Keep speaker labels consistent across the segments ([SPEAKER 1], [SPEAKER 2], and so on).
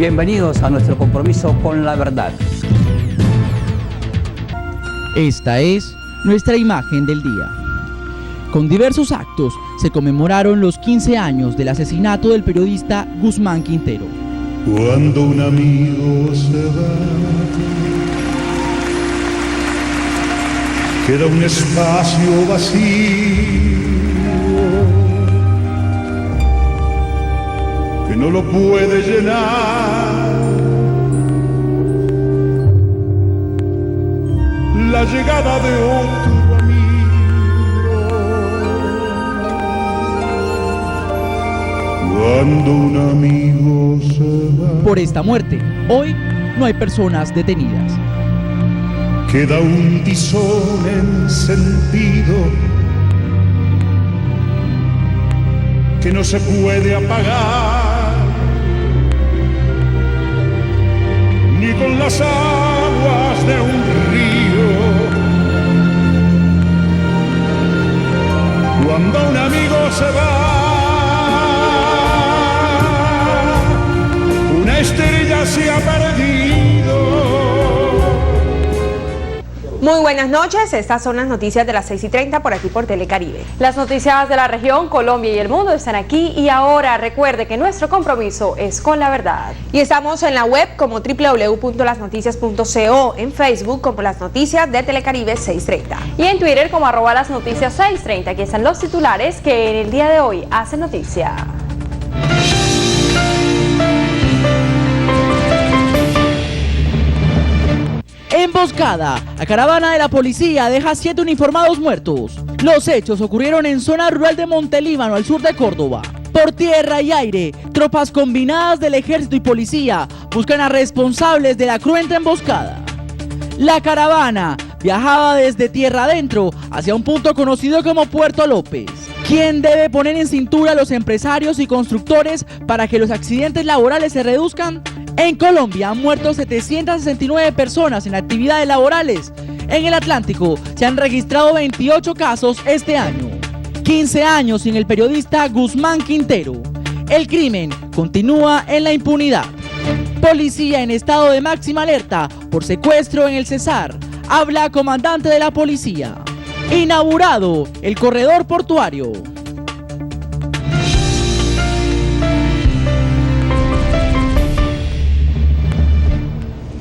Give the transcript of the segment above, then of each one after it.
[SPEAKER 1] Bienvenidos a nuestro compromiso con la verdad.
[SPEAKER 2] Esta es nuestra imagen del día. Con diversos actos se conmemoraron los 15 años del asesinato del periodista Guzmán Quintero.
[SPEAKER 3] Cuando un amigo se va, queda un espacio vacío que no lo puede llenar la llegada de otro amigo. Cuando un amigo se va,
[SPEAKER 2] Por esta muerte, hoy no hay personas detenidas.
[SPEAKER 3] queda un tizón encendido que no se puede apagar ni con las aguas de un río. Cuando un amigo se va, una estrella se ha perdido.
[SPEAKER 4] Muy buenas noches, estas son las noticias de las 6:30 por aquí por Telecaribe.
[SPEAKER 5] Las noticias de la región, Colombia y el mundo están aquí y ahora recuerde que nuestro compromiso es con la verdad.
[SPEAKER 4] Y estamos en la web como www.lasnoticias.co, en Facebook como Las Noticias de Telecaribe 630.
[SPEAKER 5] Y en Twitter como @lasnoticias 630. Aquí están los titulares que en el día de hoy hacen noticia.
[SPEAKER 2] Emboscada. La caravana de la policía deja 7 uniformados muertos. Los hechos ocurrieron en zona rural de Montelíbano, al sur de Córdoba. Por tierra y aire, tropas combinadas del ejército y policía buscan a responsables de la cruenta emboscada. La caravana viajaba desde tierra adentro hacia un punto conocido como Puerto López. ¿Quién debe poner en cintura a los empresarios y constructores para que los accidentes laborales se reduzcan? En Colombia han muerto 769 personas en actividades laborales. En el Atlántico se han registrado 28 casos este año. 15 años sin el periodista Guzmán Quintero. El crimen continúa en la impunidad. Policía en estado de máxima alerta por secuestro en el Cesar. Habla comandante de la policía. Inaugurado el corredor portuario.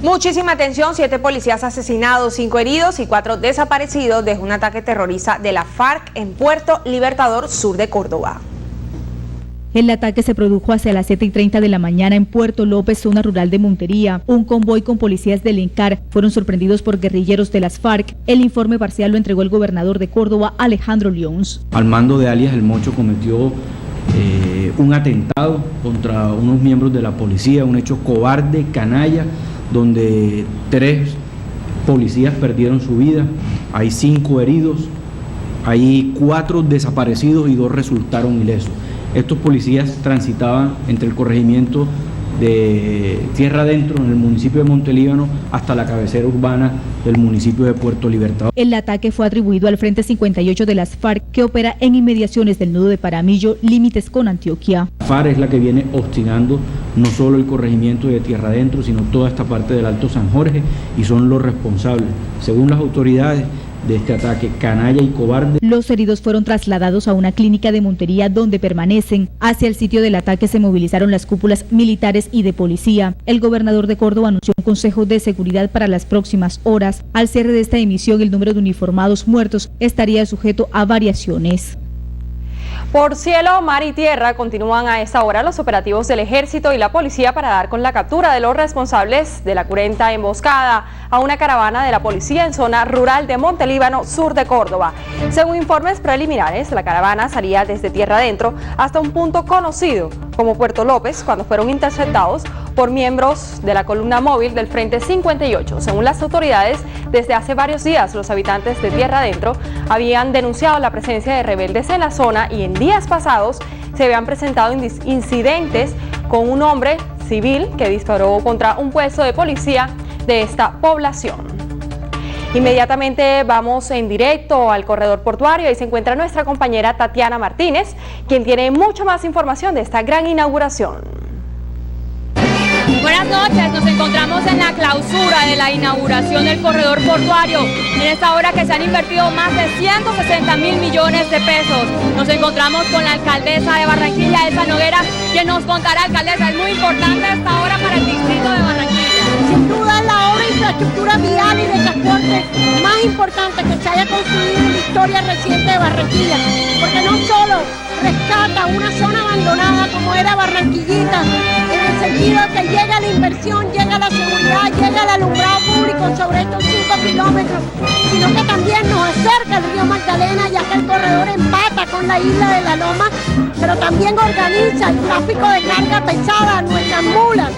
[SPEAKER 4] Muchísima atención, 7 policías asesinados, 5 heridos y 4 desaparecidos desde un ataque terrorista de la FARC en Puerto Libertador, sur de Córdoba.
[SPEAKER 6] El ataque se produjo hacia las 7:30 de la mañana en Puerto López, zona rural de Montería. Un convoy con policías del ENCAR fueron sorprendidos por guerrilleros de las FARC. El informe parcial lo entregó el gobernador de Córdoba, Alejandro Lions.
[SPEAKER 7] Al mando de alias El Mocho cometió un atentado contra unos miembros de la policía, un hecho cobarde, canalla, donde 3 policías perdieron su vida, hay 5 heridos, hay 4 desaparecidos y 2 resultaron ilesos. Estos policías transitaban entre el corregimiento de Tierra Adentro, en el municipio de Montelíbano, hasta la cabecera urbana del municipio de Puerto Libertador.
[SPEAKER 6] El ataque fue atribuido al Frente 58 de las FARC, que opera en inmediaciones del nudo de Paramillo, límites con Antioquia.
[SPEAKER 7] La FARC es la que viene obstinando no solo el corregimiento de Tierra Adentro, sino toda esta parte del Alto San Jorge, y son los responsables, según las autoridades, de este ataque canalla y cobarde.
[SPEAKER 6] Los heridos fueron trasladados a una clínica de Montería, donde permanecen. Hacia el sitio del ataque se movilizaron las cúpulas militares y de policía. El gobernador de Córdoba anunció un consejo de seguridad para las próximas horas. Al cierre de esta emisión, el número de uniformados muertos estaría sujeto a variaciones.
[SPEAKER 5] Por cielo, mar y tierra continúan a esta hora los operativos del ejército y la policía para dar con la captura de los responsables de la cruenta emboscada a una caravana de la policía en zona rural de Montelíbano, sur de Córdoba. Según informes preliminares, la caravana salía desde tierra adentro hasta un punto conocido como Puerto López, cuando fueron interceptados por miembros de la columna móvil del Frente 58. Según las autoridades, desde hace varios días los habitantes de tierra adentro habían denunciado la presencia de rebeldes en la zona, y en días pasados se habían presentado incidentes con un hombre civil que disparó contra un puesto de policía de esta población. Inmediatamente vamos en directo al corredor portuario. Ahí se encuentra nuestra compañera Tatiana Martínez, quien tiene mucha más información de esta gran inauguración.
[SPEAKER 8] Buenas Buenas noches, nos encontramos en la clausura de la inauguración del corredor portuario. En esta hora que se han invertido más de 160.000 millones de pesos. Nos encontramos con la alcaldesa de Barranquilla, Elsa Noguera, quien nos contará, alcaldesa, es muy importante esta hora para el distrito de Barranquilla.
[SPEAKER 9] Sin duda es la obra de infraestructura vial y de transporte más importante que se haya construido en la historia reciente de Barranquilla, porque no solo rescata una zona abandonada como era Barranquillita, en el sentido que llega la inversión, llega la seguridad, llega el alumbrado público sobre estos 5 kilómetros, sino que también nos acerca el río Magdalena, ya que el corredor empata con la isla de La Loma, pero también organiza el tráfico de carga pesada, nuestras mulas,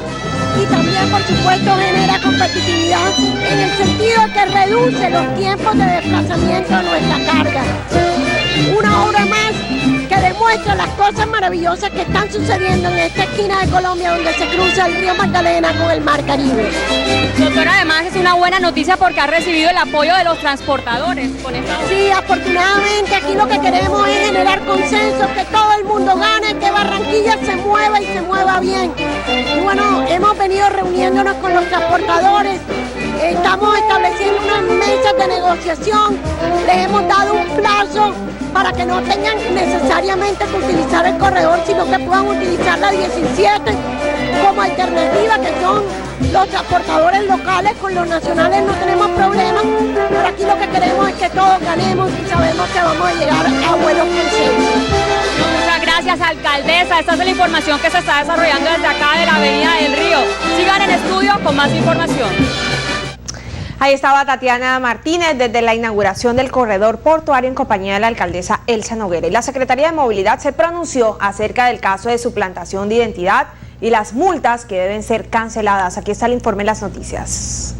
[SPEAKER 9] y también por supuesto genera competitividad en el sentido que reduce los tiempos de desplazamiento de nuestra carga. Una obra más que demuestra las cosas maravillosas que están sucediendo en esta esquina de Colombia donde se cruza el río Magdalena con el mar Caribe.
[SPEAKER 8] Doctora, además es una buena noticia porque ha recibido el apoyo de los transportadores con esta obra.
[SPEAKER 9] Sí, afortunadamente aquí lo que queremos es generar consenso, que todo el mundo gane, que Barranquilla se mueva y se mueva bien. Y bueno, hemos venido reuniéndonos con los transportadores, estamos estableciendo unas mesas de negociación, les hemos dado un plazo para que no tengan necesariamente que utilizar el corredor, sino que puedan utilizar la 17 como alternativa, que son los transportadores locales. Con los nacionales no tenemos problemas, pero aquí lo que queremos es que todos ganemos y sabemos que vamos a llegar a buenos consensos.
[SPEAKER 8] Muchas gracias, alcaldesa. Esta es la información que se está desarrollando desde acá de la Avenida del Río. Sigan en estudio con más información.
[SPEAKER 4] Ahí estaba Tatiana Martínez desde la inauguración del corredor portuario en compañía de la alcaldesa Elsa Noguera. Y la Secretaría de Movilidad se pronunció acerca del caso de suplantación de identidad y las multas que deben ser canceladas. Aquí está el informe en las noticias.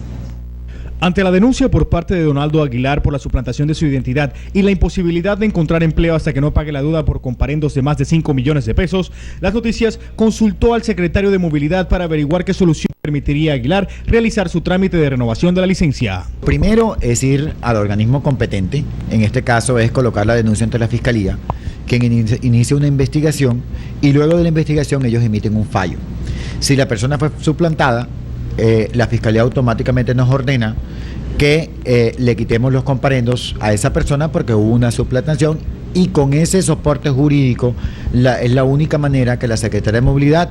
[SPEAKER 10] Ante la denuncia por parte de Donaldo Aguilar por la suplantación de su identidad y la imposibilidad de encontrar empleo hasta que no pague la deuda por comparendos de más de 5 millones de pesos, Las Noticias consultó al secretario de Movilidad para averiguar qué solución permitiría a Aguilar realizar su trámite de renovación de la licencia.
[SPEAKER 11] Primero es ir al organismo competente, en este caso es colocar la denuncia ante la Fiscalía, quien inicia una investigación y luego de la investigación ellos emiten un fallo. Si la persona fue suplantada, la Fiscalía automáticamente nos ordena que le quitemos los comparendos a esa persona porque hubo una suplantación, y con ese soporte jurídico es la única manera que la Secretaría de Movilidad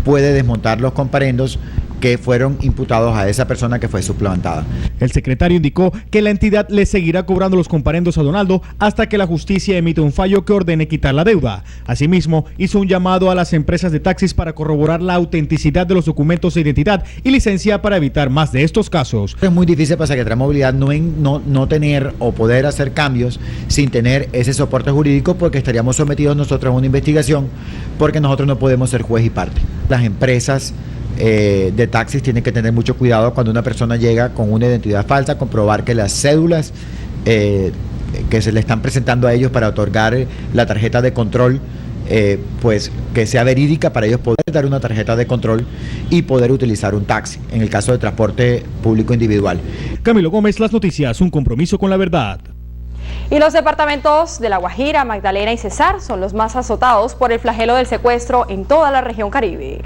[SPEAKER 11] puede desmontar los comparendos que fueron imputados a esa persona que fue suplantada.
[SPEAKER 10] El secretario indicó que la entidad le seguirá cobrando los comparendos a Donaldo hasta que la justicia emite un fallo que ordene quitar la deuda. Asimismo, hizo un llamado a las empresas de taxis para corroborar la autenticidad de los documentos de identidad y licencia para evitar más de estos casos.
[SPEAKER 11] Es muy difícil para la Secretaría de Movilidad no tener o poder hacer cambios sin tener ese soporte jurídico, porque estaríamos sometidos nosotros a una investigación, porque nosotros no podemos ser juez y parte. Las empresas de taxis tienen que tener mucho cuidado cuando una persona llega con una identidad falsa, comprobar que las cédulas que se le están presentando a ellos para otorgar la tarjeta de control, pues que sea verídica para ellos poder dar una tarjeta de control y poder utilizar un taxi, en el caso de transporte público individual.
[SPEAKER 10] Camilo Gómez, Las Noticias, un compromiso con la verdad.
[SPEAKER 5] Y los departamentos de La Guajira, Magdalena y Cesar son los más azotados por el flagelo del secuestro en toda la región Caribe.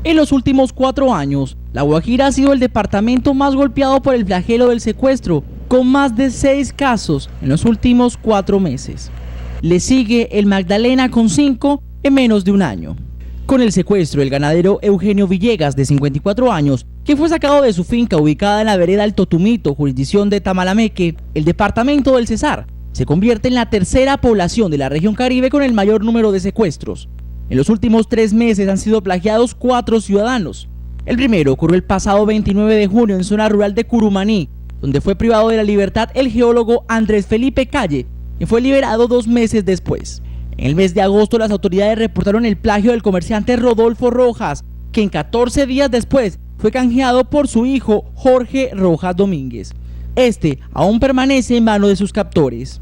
[SPEAKER 2] En los últimos 4 años, La Guajira ha sido el departamento más golpeado por el flagelo del secuestro, con más de 6 casos en los últimos 4 meses. Le sigue el Magdalena con 5 en menos de un año. Con el secuestro, el ganadero Eugenio Villegas, de 54 años, que fue sacado de su finca ubicada en la vereda El Totumito, jurisdicción de Tamalameque, el departamento del Cesar, se convierte en la tercera población de la región Caribe con el mayor número de secuestros. En los últimos 3 meses han sido plagiados 4 ciudadanos. El primero ocurrió el pasado 29 de junio en zona rural de Curumaní, donde fue privado de la libertad el geólogo Andrés Felipe Calle, quien fue liberado 2 meses después. En el mes de agosto, las autoridades reportaron el plagio del comerciante Rodolfo Rojas, quien 14 días después fue canjeado por su hijo Jorge Rojas Domínguez. Este aún permanece en manos de sus captores.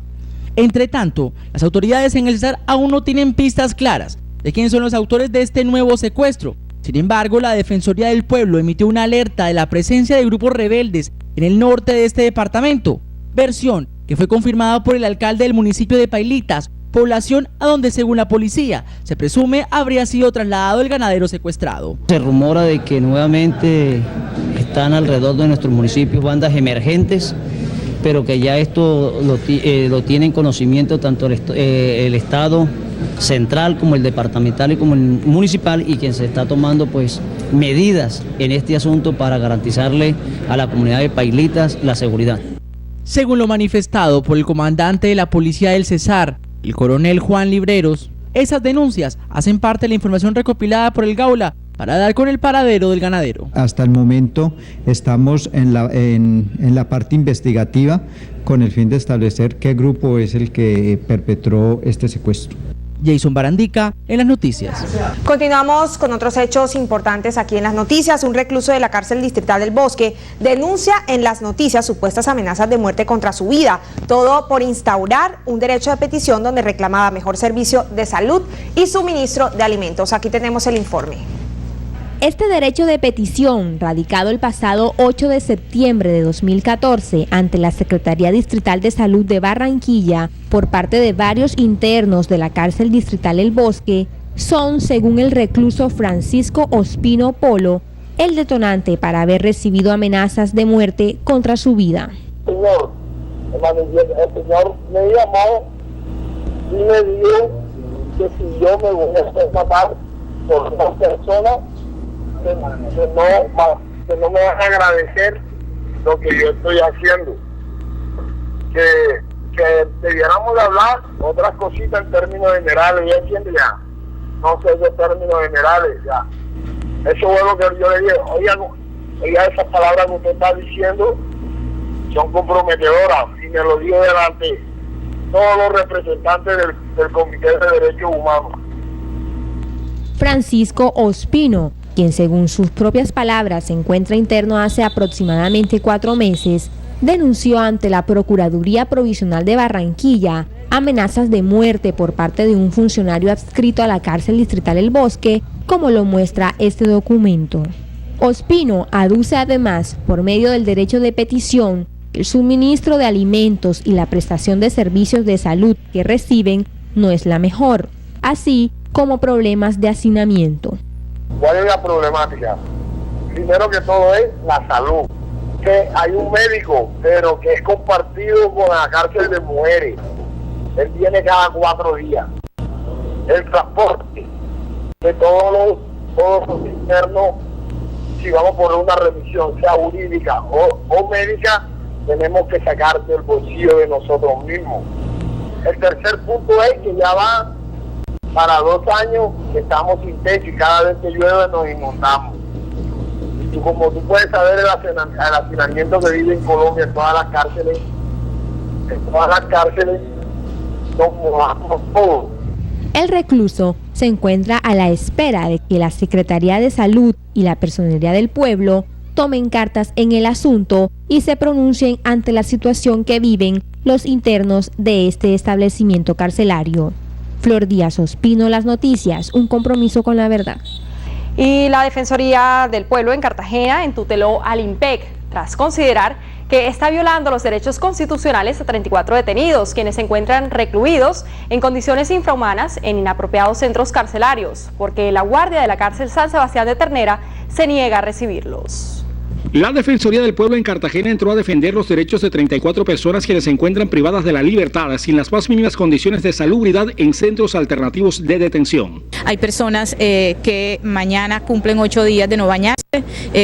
[SPEAKER 2] Entre tanto, las autoridades en el Cesar aún no tienen pistas claras de quiénes son los autores de este nuevo secuestro. Sin embargo, la Defensoría del Pueblo emitió una alerta de la presencia de grupos rebeldes en el norte de este departamento, versión que fue confirmada por el alcalde del municipio de Pailitas, población a donde, según la policía, se presume habría sido trasladado el ganadero secuestrado.
[SPEAKER 12] Se rumora de que nuevamente están alrededor de nuestros municipios bandas emergentes, pero que ya esto lo tienen conocimiento tanto el Estado central como el departamental y como el municipal, y quien se está tomando pues medidas en este asunto para garantizarle a la comunidad de Pailitas la seguridad.
[SPEAKER 2] Según lo manifestado por el comandante de la policía del Cesar, el coronel Juan Libreros, esas denuncias hacen parte de la información recopilada por el Gaula para dar con el paradero del ganadero.
[SPEAKER 13] Hasta el momento estamos en la parte investigativa con el fin de establecer qué grupo es el que perpetró este secuestro.
[SPEAKER 2] Jason Barandica, en las noticias.
[SPEAKER 4] Continuamos con otros hechos importantes aquí en las noticias. Un recluso de la cárcel distrital del Bosque denuncia en las noticias supuestas amenazas de muerte contra su vida. Todo por instaurar un derecho de petición donde reclamaba mejor servicio de salud y suministro de alimentos. Aquí tenemos el informe.
[SPEAKER 14] Este derecho de petición, radicado el pasado 8 de septiembre de 2014 ante la Secretaría Distrital de Salud de Barranquilla por parte de varios internos de la cárcel distrital El Bosque, son, según el recluso Francisco Ospino Polo, el detonante para haber recibido amenazas de muerte contra su vida.
[SPEAKER 15] Señor, el señor me llamó y me dijo que si yo me voy a hacer matar por una persona, que no me van a agradecer lo que yo estoy haciendo, que debiéramos hablar otras cositas en términos generales. Yo entiendo ya, no sé de términos generales ya. Eso fue lo que yo le dije. Oiga, esas palabras que usted está diciendo son comprometedoras, y me lo dijo delante todos los representantes del Comité de Derechos Humanos.
[SPEAKER 14] Francisco Ospino, quien según sus propias palabras se encuentra interno hace aproximadamente 4 meses, denunció ante la Procuraduría Provisional de Barranquilla amenazas de muerte por parte de un funcionario adscrito a la cárcel distrital El Bosque, como lo muestra este documento. Ospino aduce además, por medio del derecho de petición, que el suministro de alimentos y la prestación de servicios de salud que reciben no es la mejor, así como problemas de hacinamiento.
[SPEAKER 15] ¿Cuál es la problemática? Primero que todo es la salud. Que hay un médico, pero que es compartido con la cárcel de mujeres. Él viene cada 4 días. El transporte de todos los internos, si vamos por una remisión, sea jurídica o médica, tenemos que sacar del bolsillo de nosotros mismos. El tercer punto es que ya va para 2 años que estamos sin techo y cada vez que llueve nos inundamos. Y como tú puedes saber el hacinamiento que vive en Colombia, en todas las cárceles nos mojamos todos.
[SPEAKER 14] El recluso se encuentra a la espera de que la Secretaría de Salud y la Personería del Pueblo tomen cartas en el asunto y se pronuncien ante la situación que viven los internos de este establecimiento carcelario. Flor Díaz Ospino, Las Noticias, un compromiso con la verdad.
[SPEAKER 5] Y la Defensoría del Pueblo en Cartagena entuteló al IMPEC tras considerar que está violando los derechos constitucionales a 34 detenidos, quienes se encuentran recluidos en condiciones infrahumanas en inapropiados centros carcelarios, porque la guardia de la cárcel San Sebastián de Ternera se niega a recibirlos.
[SPEAKER 16] La Defensoría del Pueblo en Cartagena entró a defender los derechos de 34 personas quienes se encuentran privadas de la libertad sin las más mínimas condiciones de salubridad en centros alternativos de detención.
[SPEAKER 17] Hay personas que mañana cumplen 8 días de no bañarse,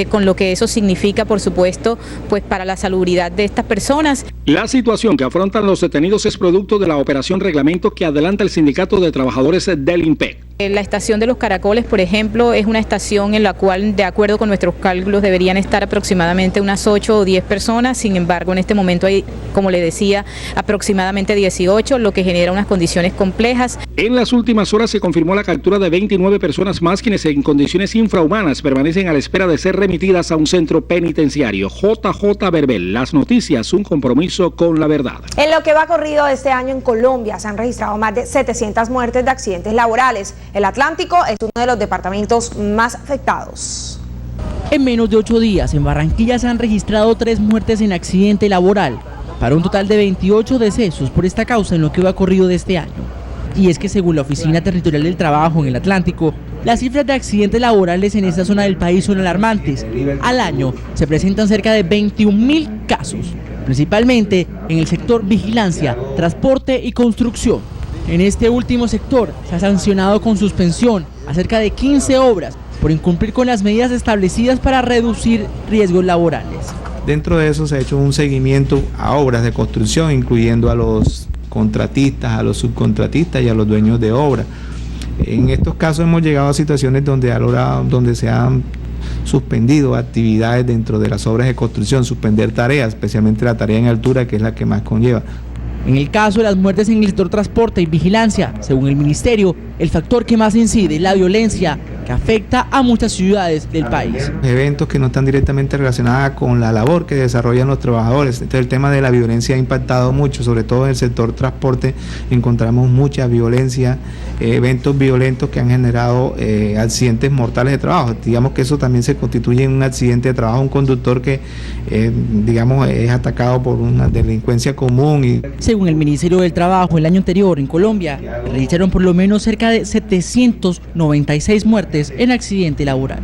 [SPEAKER 17] con lo que eso significa, por supuesto, pues para la salubridad de estas personas.
[SPEAKER 16] La situación que afrontan los detenidos es producto de la operación reglamento que adelanta el Sindicato de Trabajadores del IMPEC.
[SPEAKER 17] La estación de los Caracoles, por ejemplo, es una estación en la cual, de acuerdo con nuestros cálculos, deberían estar aproximadamente unas 8 o 10 personas. Sin embargo, en este momento hay, como le decía, aproximadamente 18, lo que genera unas condiciones complejas.
[SPEAKER 16] En las últimas horas se confirmó la captura de 29 personas más quienes en condiciones infrahumanas permanecen a la espera de ser remitidas a un centro penitenciario. JJ Verbel, Las Noticias, un compromiso con la verdad.
[SPEAKER 4] En lo que va corrido este año en Colombia se han registrado más de 700 muertes de accidentes laborales. El Atlántico es uno de los departamentos más afectados.
[SPEAKER 2] En menos de 8 días, en Barranquilla se han registrado 3 muertes en accidente laboral, para un total de 28 decesos por esta causa en lo que va corrido de este año. Y es que según la Oficina Territorial del Trabajo en el Atlántico, las cifras de accidentes laborales en esta zona del país son alarmantes. Al año se presentan cerca de 21.000 casos, principalmente en el sector vigilancia, transporte y construcción. En este último sector se ha sancionado con suspensión a cerca de 15 obras por incumplir con las medidas establecidas para reducir riesgos laborales.
[SPEAKER 18] Dentro de eso se ha hecho un seguimiento a obras de construcción, incluyendo a los contratistas, a los subcontratistas y a los dueños de obra. En estos casos hemos llegado a situaciones donde se han suspendido actividades dentro de las obras de construcción, suspender tareas, especialmente la tarea en altura, que es la que más conlleva.
[SPEAKER 2] En el caso de las muertes en el sector transporte y vigilancia, según el ministerio, el factor que más incide es la violencia, que afecta a muchas ciudades del país.
[SPEAKER 18] Eventos que no están directamente relacionados con la labor que desarrollan los trabajadores. Entonces el tema de la violencia ha impactado mucho, sobre todo en el sector transporte encontramos mucha violencia, eventos violentos que han generado accidentes mortales de trabajo. Digamos que eso también se constituye en un accidente de trabajo, un conductor que es atacado por una delincuencia común.
[SPEAKER 2] Según el Ministerio del Trabajo, el año anterior en Colombia registraron por lo menos cerca de 796 muertes en accidente laboral.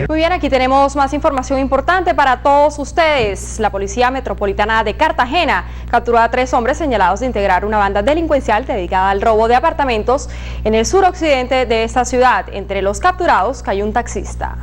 [SPEAKER 5] Muy bien, aquí tenemos más información importante para todos ustedes. La Policía Metropolitana de Cartagena capturó a 3 hombres señalados de integrar una banda delincuencial dedicada al robo de apartamentos en el suroccidente de esta ciudad. Entre los capturados cayó un taxista.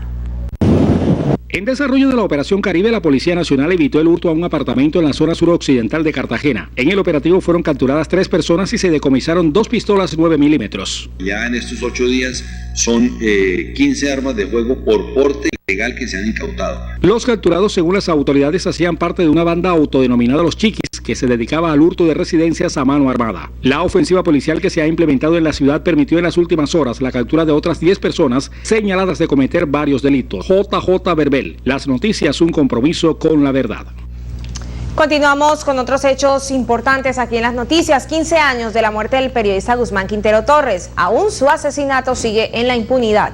[SPEAKER 16] En desarrollo de la Operación Caribe, la Policía Nacional evitó el hurto a un apartamento en la zona suroccidental de Cartagena. En el operativo fueron capturadas 3 personas y se decomisaron 2 pistolas 9 milímetros.
[SPEAKER 19] Ya en estos 8 días son 15 armas de fuego por porte ilegal que se han incautado.
[SPEAKER 16] Los capturados, según las autoridades, hacían parte de una banda autodenominada Los Chiquis, que se dedicaba al hurto de residencias a mano armada. La ofensiva policial que se ha implementado en la ciudad permitió en las últimas horas la captura de otras 10 personas señaladas de cometer varios delitos. JJ Verbel, las noticias, un compromiso con la verdad.
[SPEAKER 4] Continuamos con otros hechos importantes aquí en las noticias. 15 años de la muerte del periodista Guzmán Quintero Torres. Aún su asesinato sigue en la impunidad.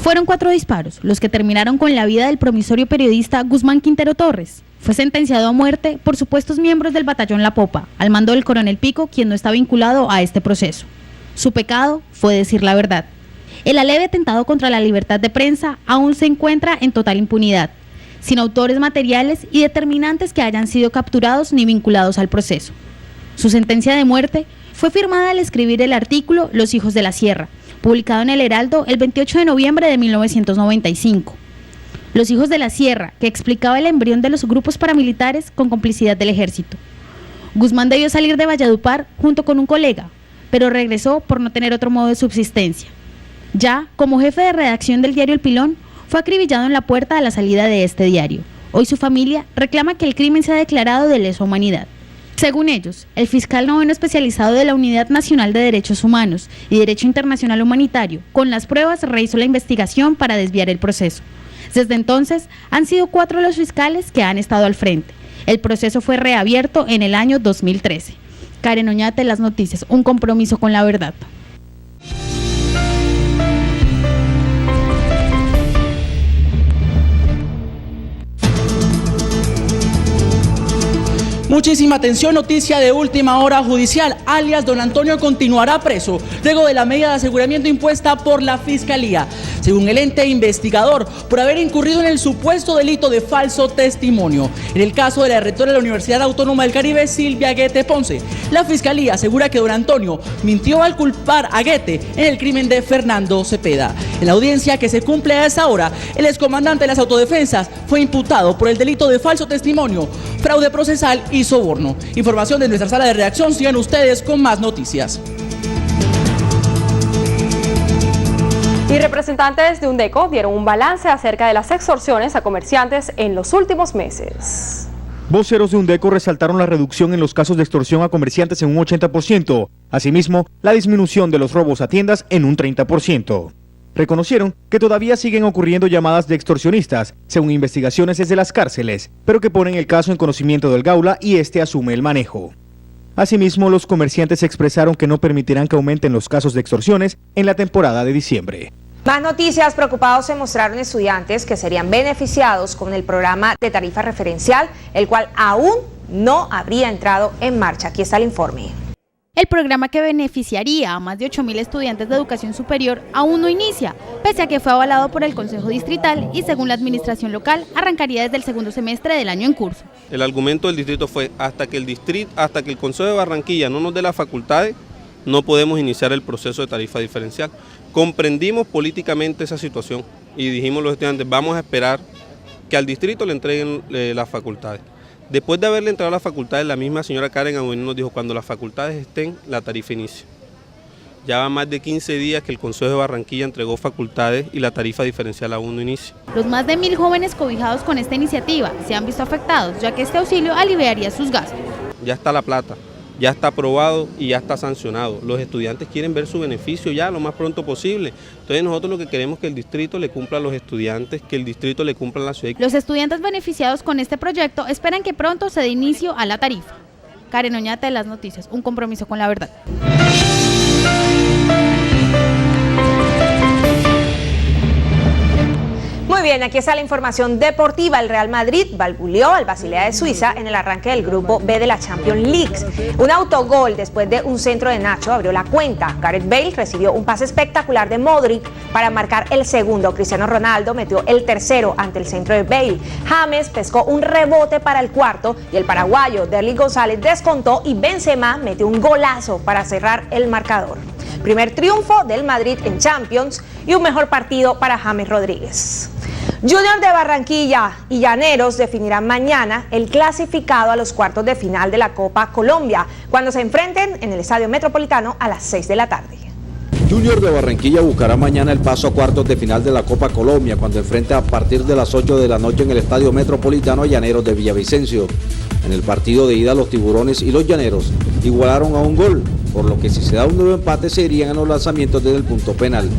[SPEAKER 6] Fueron 4 disparos los que terminaron con la vida del promisorio periodista Guzmán Quintero Torres. Fue sentenciado a muerte por supuestos miembros del batallón La Popa, al mando del coronel Pico, quien no está vinculado a este proceso. Su pecado fue decir la verdad. El aleve atentado contra la libertad de prensa aún se encuentra en total impunidad, sin autores materiales y determinantes que hayan sido capturados ni vinculados al proceso. Su sentencia de muerte fue firmada al escribir el artículo Los Hijos de la Sierra, publicado en el Heraldo el 28 de noviembre de 1995. Los Hijos de la Sierra, que explicaba el embrión de los grupos paramilitares con complicidad del ejército. Guzmán debió salir de Valledupar junto con un colega, pero regresó por no tener otro modo de subsistencia. Ya, como jefe de redacción del diario El Pilón, fue acribillado en la puerta a la salida de este diario. Hoy su familia reclama que el crimen sea declarado de lesa humanidad. Según ellos, el fiscal noveno especializado de la Unidad Nacional de Derechos Humanos y Derecho Internacional Humanitario, con las pruebas, rehizo la investigación para desviar el proceso. Desde entonces, han sido 4 los fiscales que han estado al frente. El proceso fue reabierto en el año 2013. Karen Oñate, Las Noticias, un compromiso con la verdad.
[SPEAKER 2] Muchísima atención, noticia de última hora judicial, alias Don Antonio continuará preso luego de la medida de aseguramiento impuesta por la Fiscalía, según el ente investigador, por haber incurrido en el supuesto delito de falso testimonio. En el caso de la rectora de la Universidad Autónoma del Caribe, Silvia Guete Ponce, la Fiscalía asegura que Don Antonio mintió al culpar a Guete en el crimen de Fernando Cepeda. En la audiencia que se cumple a esta hora, el excomandante de las autodefensas fue imputado por el delito de falso testimonio, fraude procesal y soborno. Información de nuestra sala de redacción. Sigan ustedes con más noticias.
[SPEAKER 5] Y representantes de UNDECO dieron un balance acerca de las extorsiones a comerciantes en los últimos meses.
[SPEAKER 10] Voceros de UNDECO resaltaron la reducción en los casos de extorsión a comerciantes en un 80%. Asimismo, la disminución de los robos a tiendas en un 30%. Reconocieron que todavía siguen ocurriendo llamadas de extorsionistas, según investigaciones desde las cárceles, pero que ponen el caso en conocimiento del Gaula y este asume el manejo. Asimismo, los comerciantes expresaron que no permitirán que aumenten los casos de extorsiones en la temporada de diciembre.
[SPEAKER 4] Más noticias. Preocupados se mostraron estudiantes que serían beneficiados con el programa de tarifa referencial, el cual aún no habría entrado en marcha. Aquí está el informe.
[SPEAKER 20] El programa que beneficiaría a más de 8.000 estudiantes de educación superior aún no inicia, pese a que fue avalado por el Consejo Distrital y según la administración local arrancaría desde el segundo semestre del año en curso.
[SPEAKER 21] El argumento del distrito fue hasta que el Consejo de Barranquilla no nos dé las facultades, no podemos iniciar el proceso de tarifa diferencial. Comprendimos políticamente esa situación y dijimos a los estudiantes, vamos a esperar que al distrito le entreguen las facultades. Después de haberle entregado las facultades, la misma señora Karen Aguirre nos dijo, cuando las facultades estén, la tarifa inicia. Ya va más de 15 días que el Consejo de Barranquilla entregó facultades y la tarifa diferencial aún no inicia.
[SPEAKER 20] Los más de 1.000 jóvenes cobijados con esta iniciativa se han visto afectados, ya que este auxilio aliviaría sus gastos.
[SPEAKER 21] Ya está la plata, ya está aprobado y ya está sancionado. Los estudiantes quieren ver su beneficio ya lo más pronto posible. Entonces nosotros lo que queremos es que el distrito le cumpla a los estudiantes, que el distrito le cumpla a la ciudad.
[SPEAKER 20] Los estudiantes beneficiados con este proyecto esperan que pronto se dé inicio a la tarifa. Karen Oñate, Las Noticias, un compromiso con la verdad.
[SPEAKER 4] Muy bien, aquí está la información deportiva. El Real Madrid balbuceó al Basilea de Suiza en el arranque del grupo B de la Champions League. Un autogol después de un centro de Nacho abrió la cuenta. Gareth Bale recibió un pase espectacular de Modric para marcar el segundo. Cristiano Ronaldo metió el tercero ante el centro de Bale. James pescó un rebote para el cuarto y el paraguayo Derly González descontó y Benzema metió un golazo para cerrar el marcador. Primer triunfo del Madrid en Champions y un mejor partido para James Rodríguez. Junior de Barranquilla y Llaneros definirán mañana el clasificado a los cuartos de final de la Copa Colombia, cuando se enfrenten en el Estadio Metropolitano a las 6 de la tarde.
[SPEAKER 22] Junior de Barranquilla buscará mañana el paso a cuartos de final de la Copa Colombia, cuando enfrente a partir de las 8 de la noche en el Estadio Metropolitano a Llaneros de Villavicencio. En el partido de ida, los Tiburones y los Llaneros igualaron a un gol, por lo que si se da un nuevo empate se irían a los lanzamientos desde el punto penal.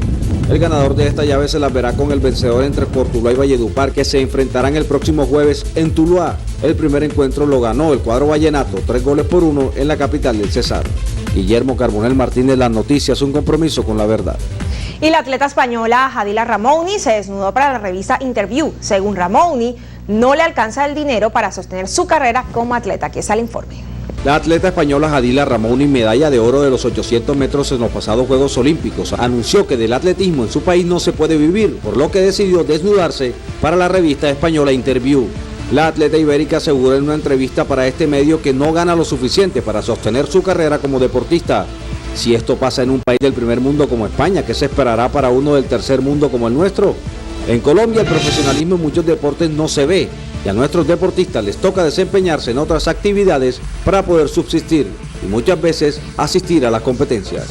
[SPEAKER 22] El ganador de esta llave se las verá con el vencedor entre Cortuluá y Valledupar, que se enfrentarán el próximo jueves en Tuluá. El primer encuentro lo ganó el cuadro vallenato, 3-1 en la capital del Cesar. Guillermo Carbonell Martínez, Las Noticias, un compromiso con la verdad.
[SPEAKER 4] Y la atleta española Hadila Ramouni se desnudó para la revista Interview. Según Ramouni, no le alcanza el dinero para sostener su carrera como atleta. Aquí está el informe.
[SPEAKER 22] La atleta española Hadila Ramouni, medalla de oro de los 800 metros en los pasados Juegos Olímpicos, anunció que del atletismo en su país no se puede vivir, por lo que decidió desnudarse para la revista española Interview. La atleta ibérica aseguró en una entrevista para este medio que no gana lo suficiente para sostener su carrera como deportista. Si esto pasa en un país del primer mundo como España, ¿qué se esperará para uno del tercer mundo como el nuestro? En Colombia el profesionalismo en muchos deportes no se ve y a nuestros deportistas les toca desempeñarse en otras actividades para poder subsistir y muchas veces asistir a las competencias.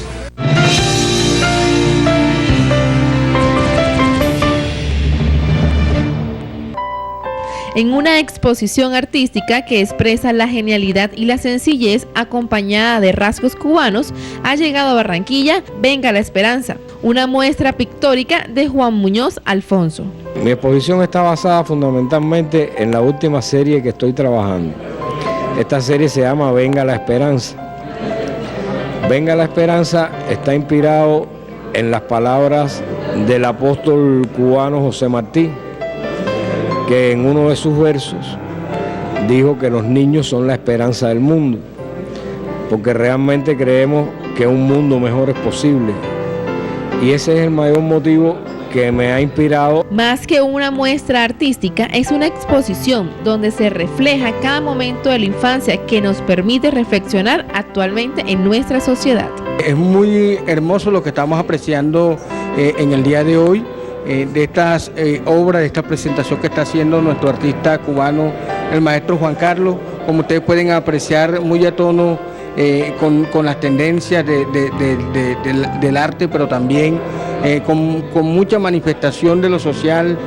[SPEAKER 23] En una exposición artística que expresa la genialidad y la sencillez acompañada de rasgos cubanos, ha llegado a Barranquilla Venga la Esperanza, una muestra pictórica de Juan Muñoz Alfonso.
[SPEAKER 24] Mi exposición está basada fundamentalmente en la última serie que estoy trabajando. Esta serie se llama Venga la Esperanza. Venga la Esperanza está inspirado en las palabras del apóstol cubano José Martí, que en uno de sus versos dijo que los niños son la esperanza del mundo, porque realmente creemos que un mundo mejor es posible. Y ese es el mayor motivo que me ha inspirado.
[SPEAKER 23] Más que una muestra artística, es una exposición donde se refleja cada momento de la infancia que nos permite reflexionar actualmente en nuestra sociedad.
[SPEAKER 24] Es muy hermoso lo que estamos apreciando en el día de hoy, de estas obras, de esta presentación que está haciendo nuestro artista cubano, el maestro Juan Carlos. Como ustedes pueden apreciar, muy a tono con las tendencias del arte, pero también con mucha manifestación de lo social.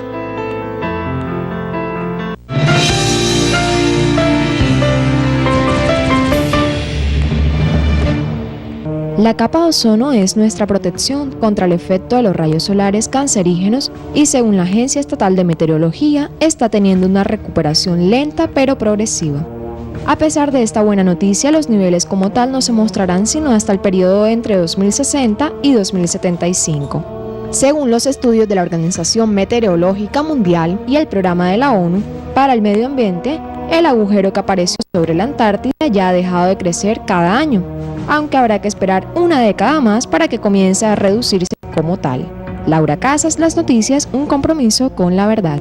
[SPEAKER 14] La capa de ozono es nuestra protección contra el efecto de los rayos solares cancerígenos y, según la Agencia Estatal de Meteorología, está teniendo una recuperación lenta pero progresiva. A pesar de esta buena noticia, los niveles como tal no se mostrarán sino hasta el periodo entre 2060 y 2075. Según los estudios de la Organización Meteorológica Mundial y el Programa de la ONU para el Medio Ambiente, el agujero que apareció sobre la Antártida ya ha dejado de crecer cada año. aunque habrá que esperar una década más para que comience a reducirse como tal. Laura Casas, Las Noticias, un compromiso con la verdad.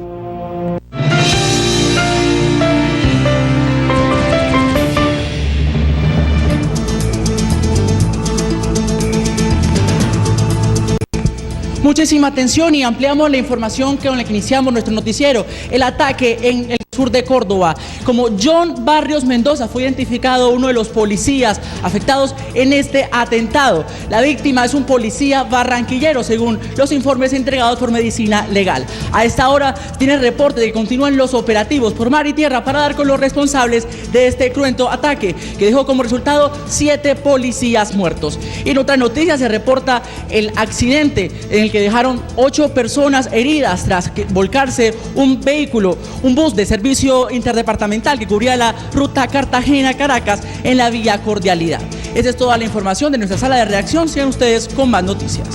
[SPEAKER 2] Muchísima atención y ampliamos la información con la que iniciamos nuestro noticiero. El ataque en el sur de Córdoba. Como John Barrios Mendoza fue identificado uno de los policías afectados en este atentado. La víctima es un policía barranquillero, según los informes entregados por Medicina Legal. A esta hora tiene reporte de que continúan los operativos por mar y tierra para dar con los responsables de este cruento ataque, que dejó como resultado 7 policías muertos. Y en otra noticia se reporta el accidente en el que dejaron 8 personas heridas tras volcarse un vehículo, un bus de servicio interdepartamental que cubría la ruta Cartagena-Caracas en la vía Cordialidad. Esa es toda la información de nuestra sala de redacción. Sigan ustedes con más noticias.